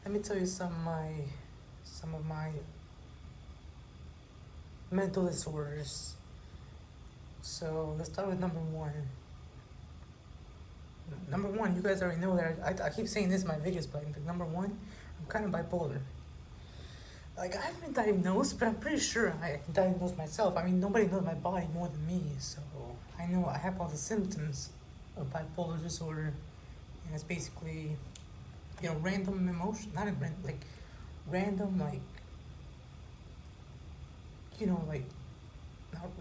let me tell you some of my mental disorders. So let's start with number one. Number one, you guys already know that I keep saying this in my videos, but like, number one, I'm kind of bipolar. Like I haven't been diagnosed, but I'm pretty sure I diagnosed myself. I mean, nobody knows my body more than me, so I know I have all the symptoms of bipolar disorder, and it's basically, random emotion, not even like random like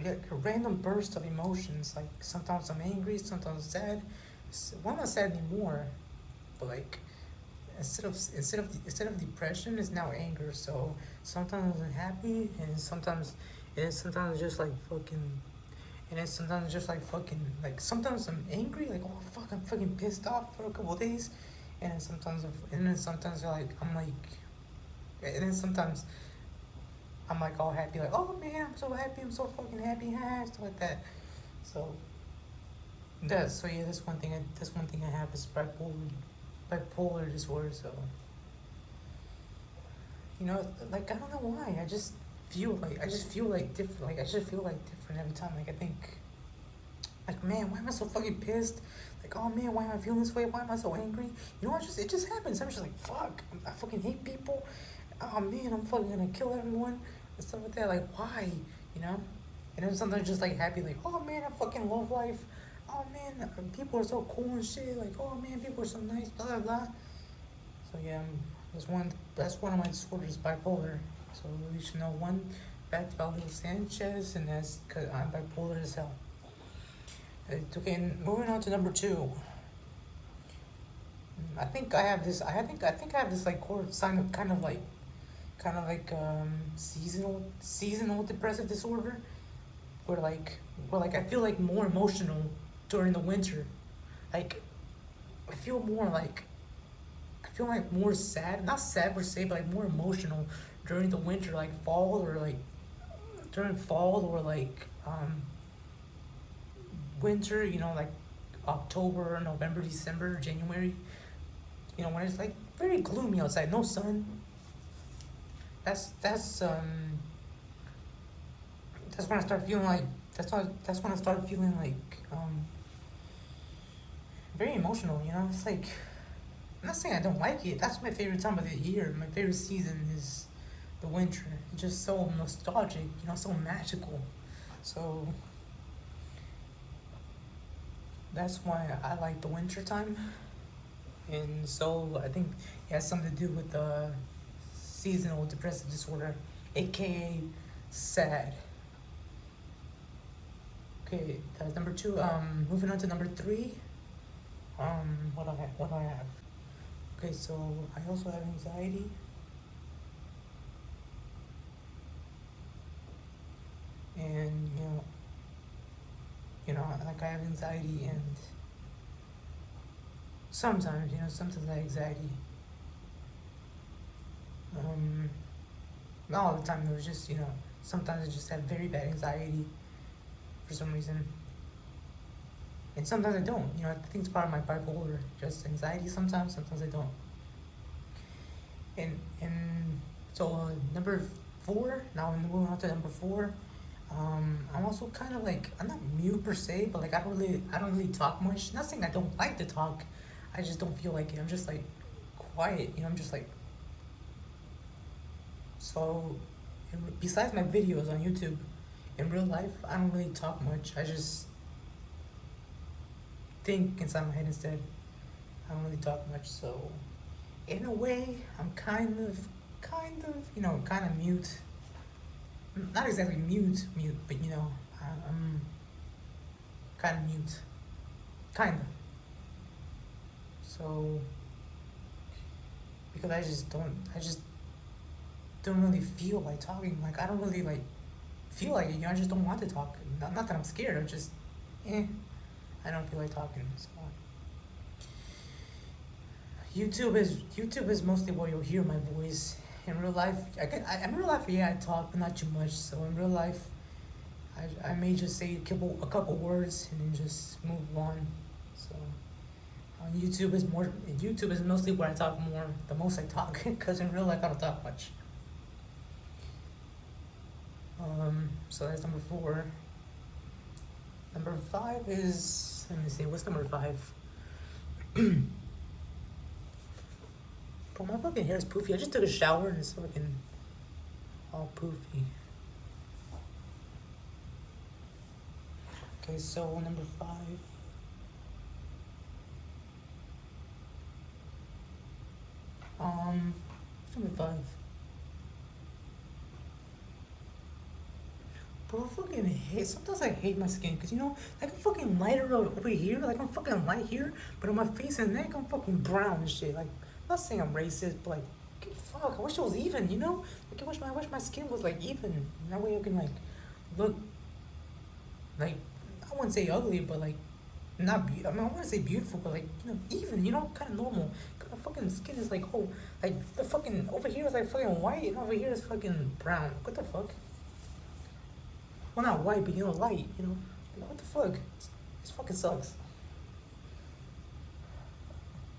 like a random burst of emotions. Like sometimes I'm angry, sometimes sad. Well, I'm not sad anymore, but like instead of depression, it's now anger. So sometimes I'm happy, and sometimes just like fucking, and then sometimes just like fucking like sometimes I'm angry, like oh fuck, I'm fucking pissed off for a couple of days, and then sometimes like I'm like, and then sometimes I'm like all happy, like oh man, I'm so happy, I'm so fucking happy, stuff like that. So that's one thing I have is bipolar disorder. So like I don't know why, I just feel like different, like I just feel like different every time. Like I think, like man, why am I so fucking pissed? Like oh man, why am I feeling this way? Why am I so angry? It just happens. I'm just like fuck, I fucking hate people. Oh man, I'm fucking gonna kill everyone and stuff like that. Like why, you know? And then sometimes just like happy, like oh man, I fucking love life. Oh man, people are so cool and shit. Like oh man, people are so nice. Blah blah blah. So yeah, that's one of my disorders, bipolar. So you should know one fact about Leo Sanchez, and that's because I'm bipolar as hell. Okay, moving on to number two. I think I have this like core sign of kind of like seasonal depressive disorder, where like I feel like more emotional during the winter. Like I feel more like I feel like more sad, not sad per se, but like more emotional during the winter, like fall or like during fall or like winter. Like October, November, December, January. When it's like very gloomy outside, no sun. That's that's um that's when I start feeling like that's when I start feeling like very emotional. It's like I'm not saying I don't like it. That's my favorite time of the year. My favorite season is the winter. It's just so nostalgic, so magical. So that's why I like the winter time. And so I think it has something to do with the seasonal depressive disorder, aka sad. Okay, that's number two. Moving on to number three. What do I have? Okay, so I also have anxiety, and like I have anxiety, and sometimes I have anxiety. Um, Not all the time. It was just sometimes I just have very bad anxiety for some reason, and sometimes I don't. I think it's part of my bipolar, just anxiety sometimes I don't. And so number four. Now I'm moving on to number four. I'm also kind of like I'm not mute per se, but like I don't really talk much. Not saying I don't like to talk, I just don't feel like it. I'm just like quiet. I'm just like so. Besides my videos on YouTube, in real life I don't really talk much. I just think inside my head instead. I don't really talk much. So in a way, I'm kind of mute. Not exactly mute, but I'm kind of mute, kind of. So because I just don't really feel like talking. Like I don't really like feel like it. I just don't want to talk. Not that I'm scared. I just, eh, I don't feel like talking. So YouTube is mostly where you'll hear my voice. In real life, in real life, yeah, I talk, but not too much. So in real life, I may just say a couple words and then just move on. So On YouTube is mostly where I talk more, the most I talk, because in real life I don't talk much. So that's number 4. Number 5 is, let me see, what's number 5? Bro, my fucking hair is poofy. I just took a shower and it's fucking all poofy. Okay, so number 5. Number 5. Bro, I fucking hate. Sometimes I hate my skin, cause like I'm fucking lighter over here, like I'm fucking light here, but on my face and neck I'm fucking brown and shit. Like, I'm not saying I'm racist, but like, fuck, I wish it was even, Like I wish my skin was like even. That way I can like look like, I wouldn't say ugly, but like not be. I mean, I wouldn't say beautiful, but like even, kind of normal. 'Cause my fucking skin is like, oh, like the fucking over here is like fucking white and over here is fucking brown. What the fuck? Well, not white, but light. Like, what the fuck? This fucking sucks.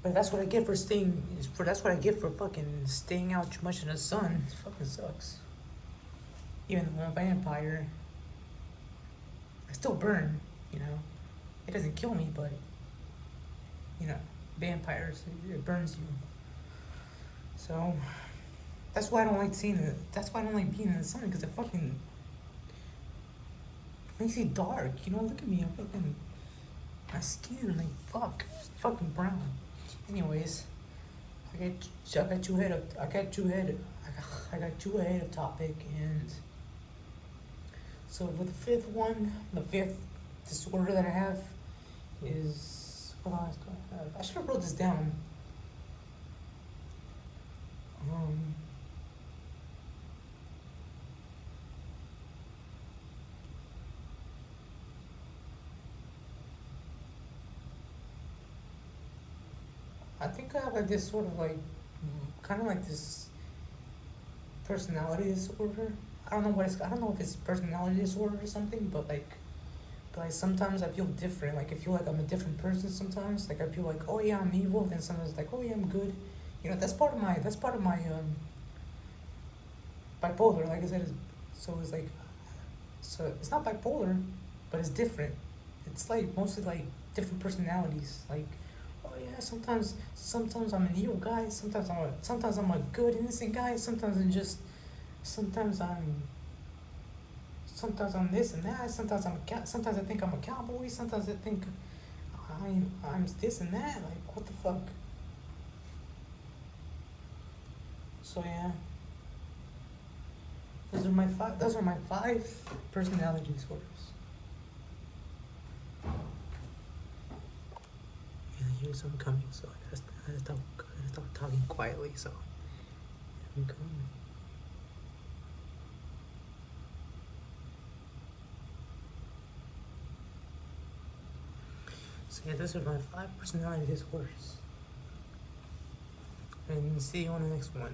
But that's what I get for staying. That's what I get for fucking staying out too much in the sun. It fucking sucks. Even though I'm a vampire, I still burn. It doesn't kill me, but vampires, it burns you. So that's why I don't like seeing it. That's why I don't like being in the sun, because it fucking makes it dark. Look at me. I'm fucking, my skin, like, fucking brown. Anyways, I got too ahead of topic, and so for the 5th one, the 5th disorder that I have is, what else do I have? I should have wrote this down. I think I have like this sort of like, kind of like this personality disorder. I don't know if it's personality disorder or something, but like sometimes I feel different. Like I feel like I'm a different person sometimes. Like I feel like, oh yeah, I'm evil. Then sometimes like, oh yeah, I'm good. That's part of my bipolar. Like I said, so it's like, so it's not bipolar, but it's different. It's like mostly like different personalities. Like, oh yeah, sometimes I'm an evil guy. Sometimes I'm a good innocent guy. Sometimes I'm this and that. Sometimes I think I'm a cowboy. Sometimes I think I'm this and that. Like, what the fuck? So yeah, Those are my 5 personality disorders. And I hear someone coming, so I gotta stop talking quietly. So here we go. So yeah, those are my 5 personality disorders. And see you on the next one.